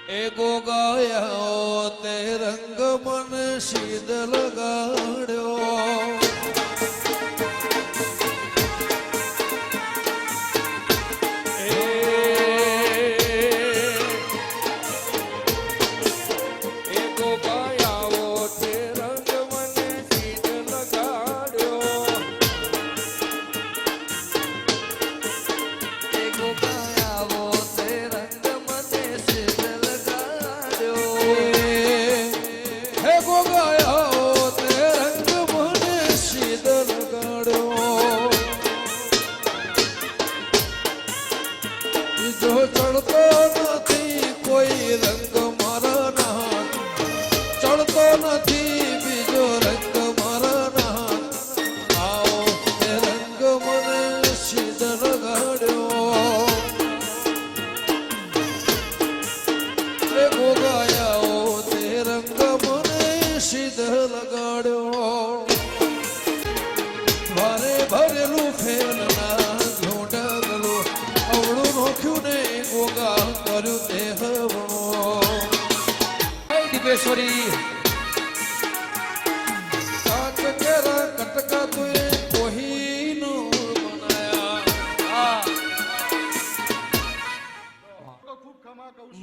એ ગોગાયા તે રંગ મને સીધ લગાડ્યો दिपेश्वरी कांच केरा कटका तुए कोहिनूर बनाया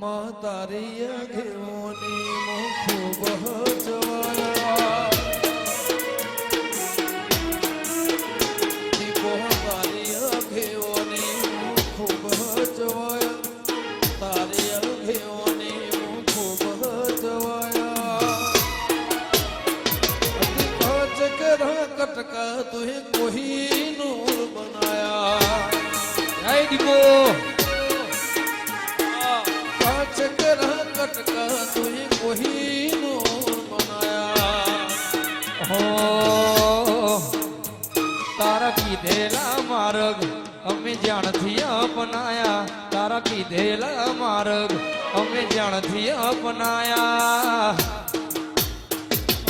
मां तारी घेवनी मुख बहजवाया दीपो तारी घेवनी मुख बहजवाया तारी घेवनी कटका तुहे कोहिनूर बनाया जय दीपो कांच केरा कटका तुहे कोहिनूर बनाया हो तारा कीधेला मार्ग અમે જાણથી અપનાયા તારા કીધેલા માર્ગ અમે જાણથી અપનાયા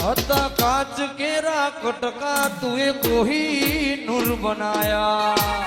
હતા કાચ કેરા કટકા તુએ કોહિનૂર બનાયા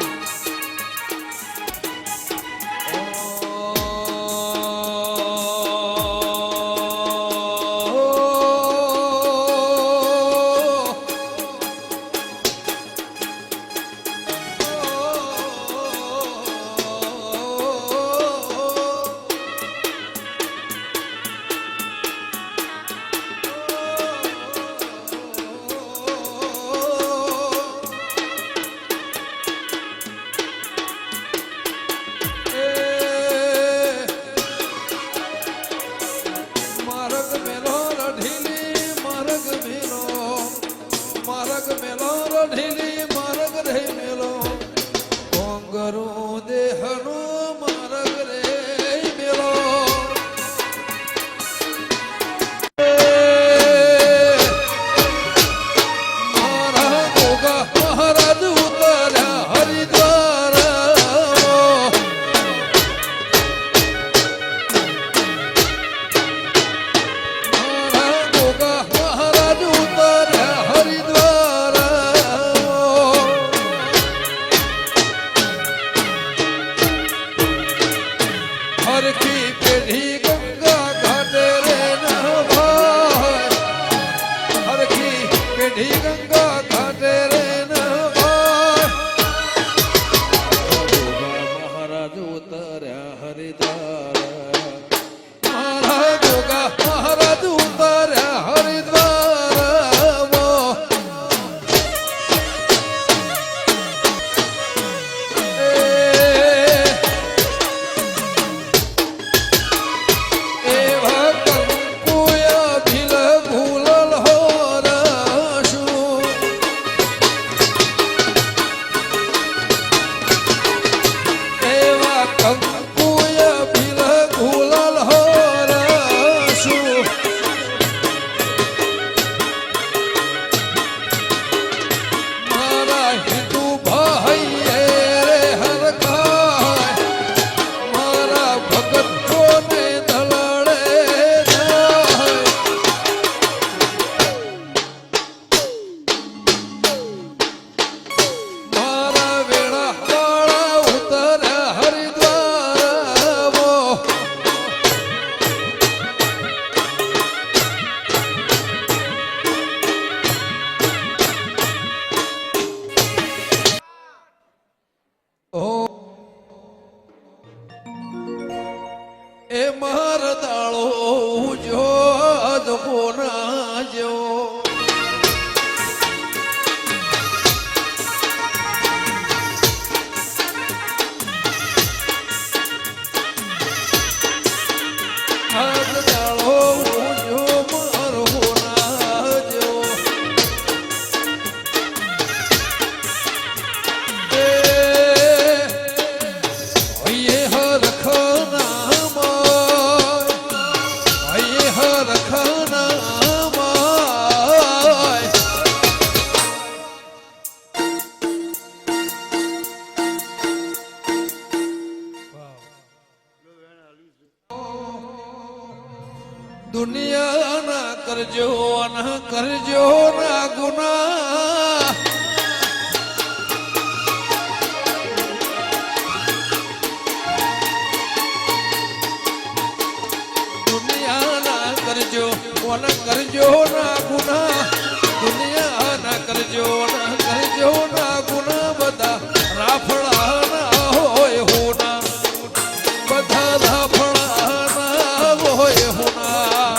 એ માર દાળો ઉજો કોના જેવો માર દાળો ઉજો મારો કોના જેવો એ હરખના દુનિયા ના કરજો ના ગુના દુનિયા ના કરજો ના ગુના દુનિયા ના કરજો ના ગુના બધા રાફડા ના હોય હોના બધા રાફડા ના હોય હોના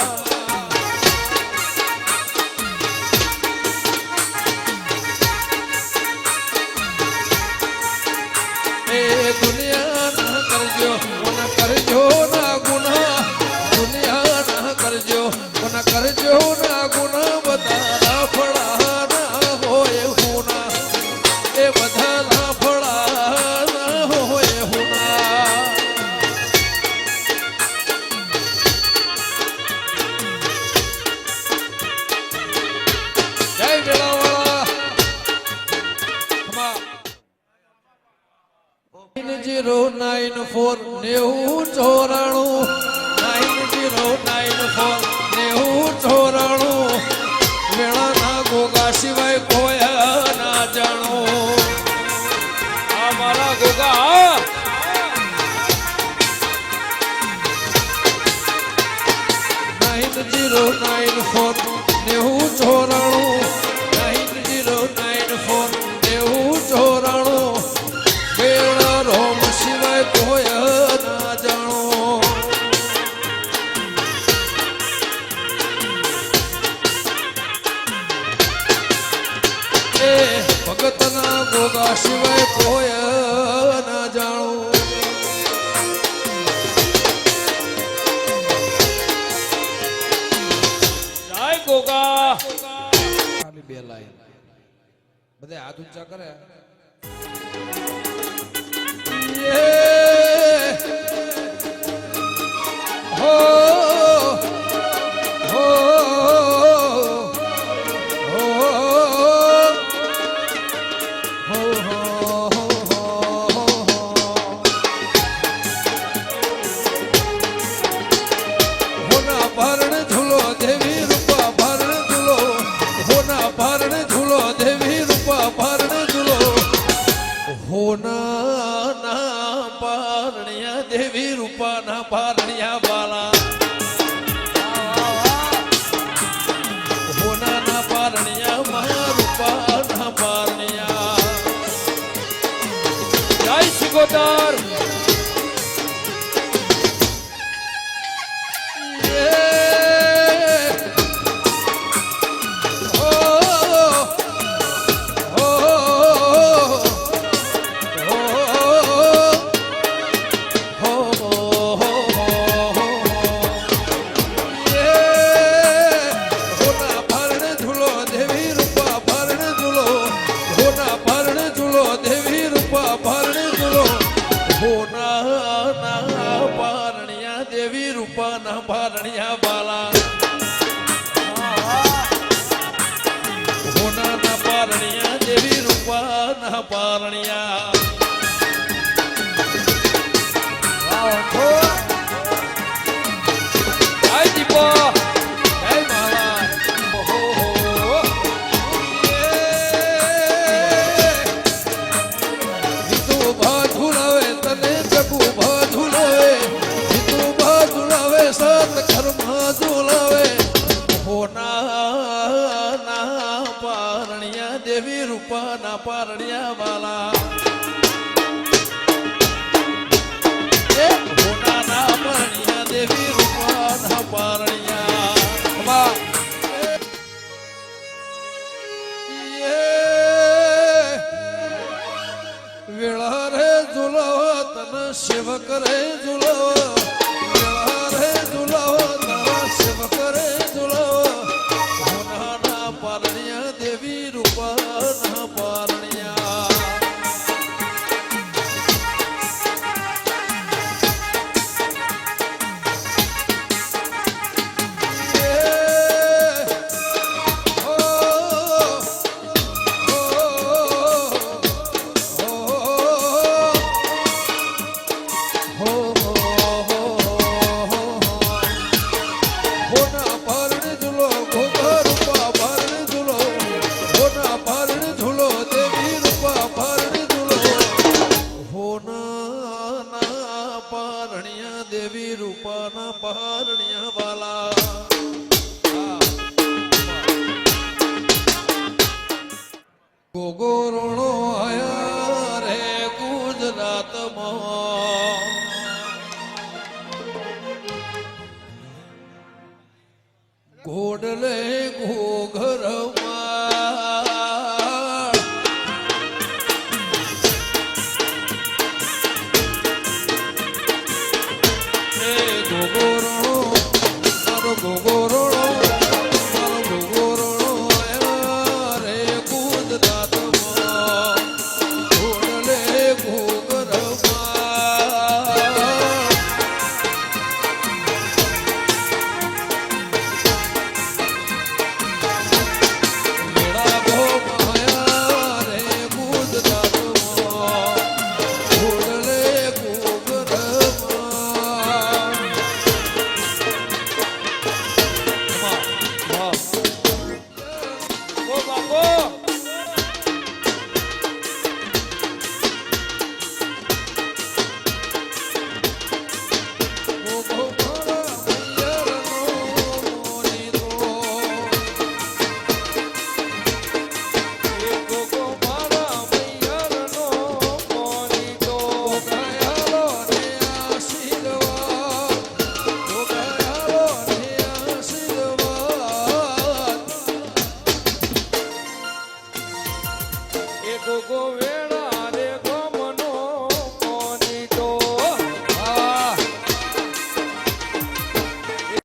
એ દુનિયા ના કરજો ના ગુના દુનિયા ના કરજો ના ગુના બધા રાફડા ના હોય હોના એ બધા રાફડા ના હોય હોના જય વેળાવાળા 9094 9094 9094 વેળાના ગોગા સિવાય કોઈ ના જાણો આ મારા ગોગા 9094 9094 વેળા રોમ સિવાય કોઈ ના જાણો એ ભગતના ગોગા સિવાય કોઈ ના જાણો જય ગોગા ખાલી બે લાઈન બધા હાથ ઊંચા કરે હો હો હોના ભરણ ઝૂલો દેવી રૂપા ભરણ ઝૂલો હોના ભરણ ઝૂલો દેવી રૂપા ભરણ ઝૂલો હોના ના પારણિયા દેવી રૂપા ના પારણિયા બાલા હોના ના પારણિયા મા રૂપા ના પારણિયા જય સિકોતર દેવી રૂપા ના ભારણિયા બાલા હોના ના પારણિયા દેવી રૂપા ના પારણિયા જય દીપો જય મહારાજ હિતુ ભાધુલાવે તને જગુ ભાધુલાવે હિતુ ભાધુલાવે સત ઘરમાં ઝુલાવે હોના ના પારણિયા દેવી રૂપા ના પારણિયા વાલા હોના ના પારણિયા સેવક રે ઝુલાવો વેળા રે ઝુલાવો તારા સેવક રે ઝુલાવો હોનાના પારણિયા દેવી રૂપાના પારણિયા દેવી રૂપાના પારણિયા વાલા ગોગોરણો આયા રે ગુજરાતમાં ઘોડલે ઘોઘરમાં ગોગોરણો મારો ગોગો